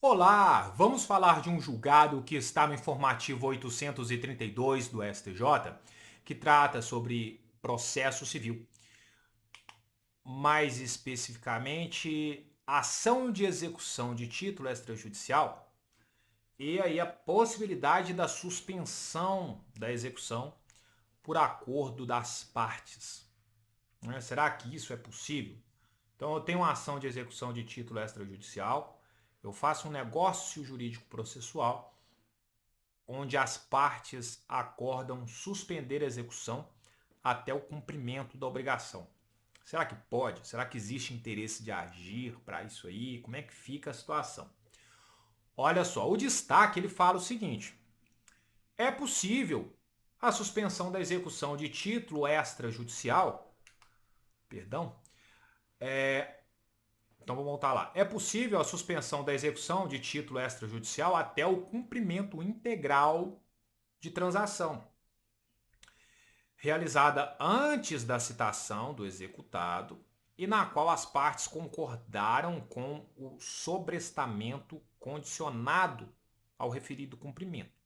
Olá, vamos falar de um julgado que está no informativo 832 do STJ, que trata sobre processo civil. Mais especificamente, ação de execução de título extrajudicial e aí a possibilidade da suspensão da execução por acordo das partes. Será que isso é possível? Então, eu tenho uma ação de execução de título extrajudicial, eu faço um negócio jurídico processual onde as partes acordam suspender a execução até o cumprimento da obrigação. Será que pode? Será que existe interesse de agir para isso aí? Como é que fica a situação? Olha só, o destaque ele fala o seguinte: é possível a suspensão da execução de título extrajudicial, perdão, então vamos voltar lá. É possível a suspensão da execução de título extrajudicial até o cumprimento integral de transação, realizada antes da citação do executado e na qual as partes concordaram com o sobrestamento condicionado ao referido cumprimento,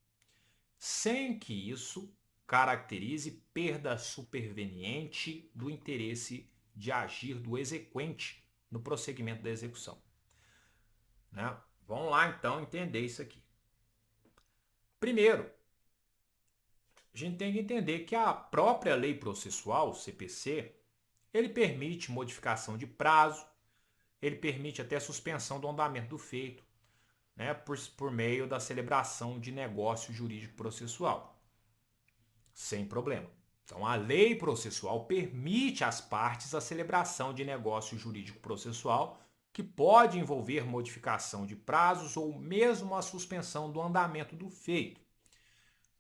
sem que isso caracterize perda superveniente do interesse de agir do exequente no prosseguimento da execução. Né? Vamos lá então entender isso aqui. Primeiro, a gente tem que entender que a própria lei processual, CPC, ele permite modificação de prazo, ele permite até suspensão do andamento do feito, né, por meio da celebração de negócio jurídico processual, sem problema. Então, a lei processual permite às partes a celebração de negócio jurídico processual que pode envolver modificação de prazos ou mesmo a suspensão do andamento do feito.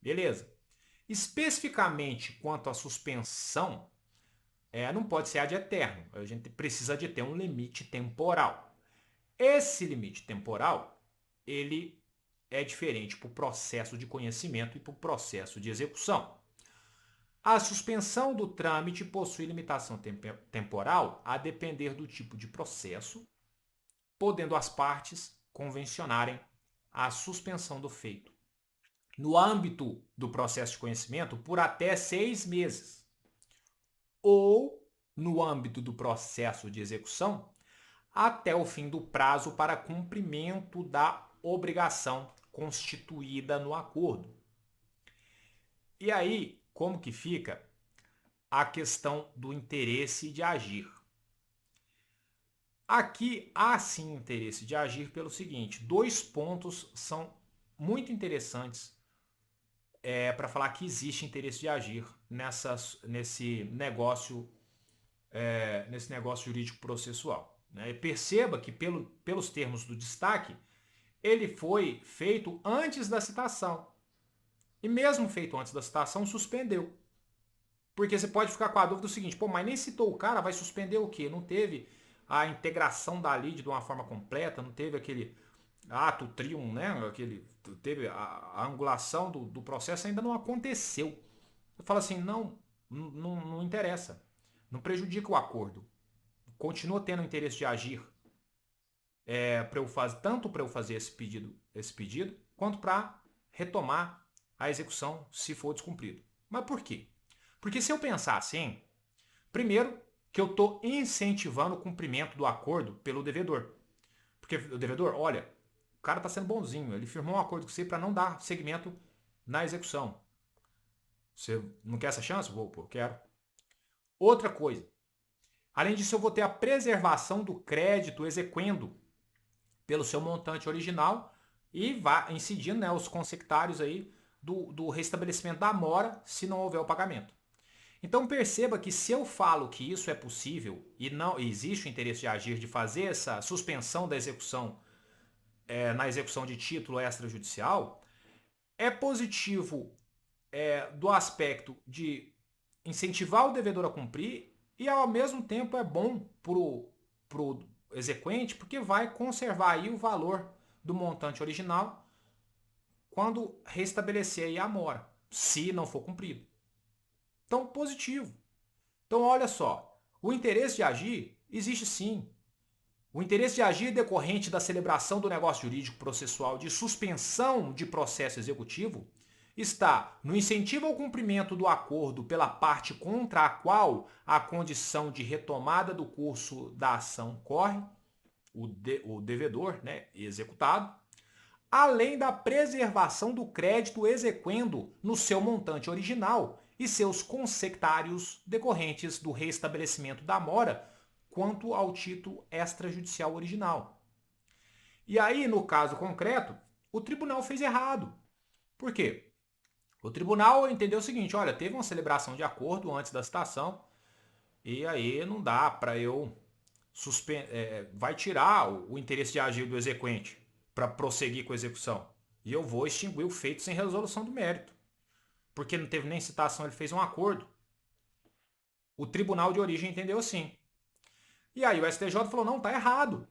Beleza. Especificamente quanto à suspensão, não pode ser ad eterno. A gente precisa de ter um limite temporal. Esse limite temporal, ele é diferente para o processo de conhecimento e para o processo de execução. A suspensão do trâmite possui limitação temporal a depender do tipo de processo, podendo as partes convencionarem a suspensão do feito no âmbito do processo de conhecimento por até 6 meses, ou no âmbito do processo de execução até o fim do prazo para cumprimento da obrigação constituída no acordo. E aí, como que fica a questão do interesse de agir? Aqui há sim interesse de agir pelo seguinte: dois pontos são muito interessantes para falar que existe interesse de agir nesse negócio jurídico processual. Né? E perceba que pelos termos do destaque, ele foi feito antes da citação. E mesmo feito antes da citação, suspendeu. Porque você pode ficar com a dúvida do seguinte: pô, mas nem citou o cara, vai suspender o quê? Não teve a integração da lide de uma forma completa, não teve aquele ato trium, né? Teve a angulação do processo, ainda não aconteceu. Eu falo assim: não interessa. Não prejudica o acordo. Continua tendo interesse de agir tanto para eu fazer esse pedido quanto para retomar a execução se for descumprido. Mas por quê? Porque se eu pensar assim, primeiro que eu estou incentivando o cumprimento do acordo pelo devedor. Porque o devedor, olha, o cara está sendo bonzinho, ele firmou um acordo com você para não dar seguimento na execução. Você não quer essa chance? Vou, pô, quero. Outra coisa, além disso eu vou ter a preservação do crédito exequendo pelo seu montante original e vai incidindo, né, os consectários aí do restabelecimento da mora se não houver o pagamento. Então perceba que se eu falo que isso é possível e não existe o interesse de agir de fazer essa suspensão da execução na execução de título extrajudicial, é positivo do aspecto de incentivar o devedor a cumprir e ao mesmo tempo é bom pro exequente porque vai conservar aí o valor do montante original quando restabelecer aí a mora, se não for cumprido. Então, positivo. Então, olha só, o interesse de agir existe sim. O interesse de agir decorrente da celebração do negócio jurídico processual de suspensão de processo executivo está no incentivo ao cumprimento do acordo pela parte contra a qual a condição de retomada do curso da ação corre, o devedor, né, executado, além da preservação do crédito exequendo no seu montante original e seus consectários decorrentes do reestabelecimento da mora quanto ao título extrajudicial original. E aí, no caso concreto, o tribunal fez errado. Por quê? O tribunal entendeu o seguinte, olha, teve uma celebração de acordo antes da citação e aí não dá para eu vai tirar o interesse de agir do exequente para prosseguir com a execução. E eu vou extinguir o feito sem resolução do mérito. Porque não teve nem citação, ele fez um acordo. O tribunal de origem entendeu assim. E aí o STJ falou, não, tá errado.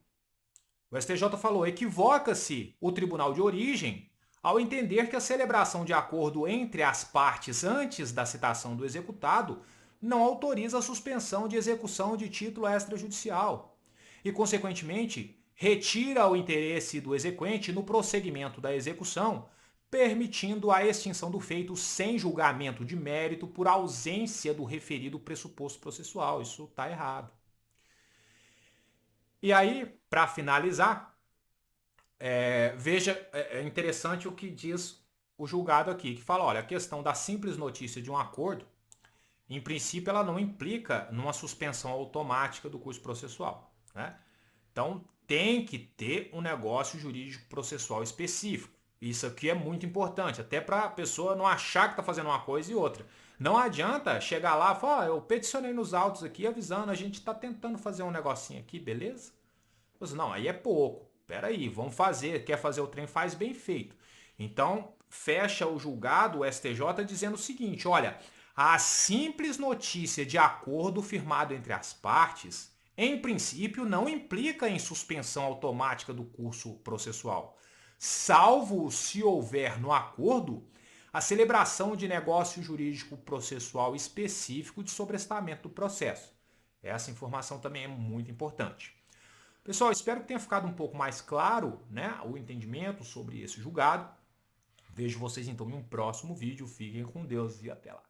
O STJ falou, equivoca-se o tribunal de origem ao entender que a celebração de acordo entre as partes antes da citação do executado não autoriza a suspensão de execução de título extrajudicial e, consequentemente, retira o interesse do exequente no prosseguimento da execução, permitindo a extinção do feito sem julgamento de mérito por ausência do referido pressuposto processual. Isso está errado. E aí, para finalizar, veja, é interessante o que diz o julgado aqui, que fala, olha, a questão da simples notícia de um acordo, em princípio, ela não implica numa suspensão automática do curso processual, né? Então, tem que ter um negócio jurídico processual específico. Isso aqui é muito importante, até para a pessoa não achar que está fazendo uma coisa e outra. Não adianta chegar lá e falar, eu peticionei nos autos aqui avisando, a gente está tentando fazer um negocinho aqui, beleza? Mas não, aí é pouco. Peraí, vamos fazer, quer fazer o trem, faz bem feito. Então, fecha o julgado, o STJ, dizendo o seguinte, olha, a simples notícia de acordo firmado entre as partes, em princípio, não implica em suspensão automática do curso processual, salvo se houver no acordo a celebração de negócio jurídico processual específico de sobrestamento do processo. Essa informação também é muito importante. Pessoal, espero que tenha ficado um pouco mais claro, né, o entendimento sobre esse julgado. Vejo vocês então em um próximo vídeo. Fiquem com Deus e até lá.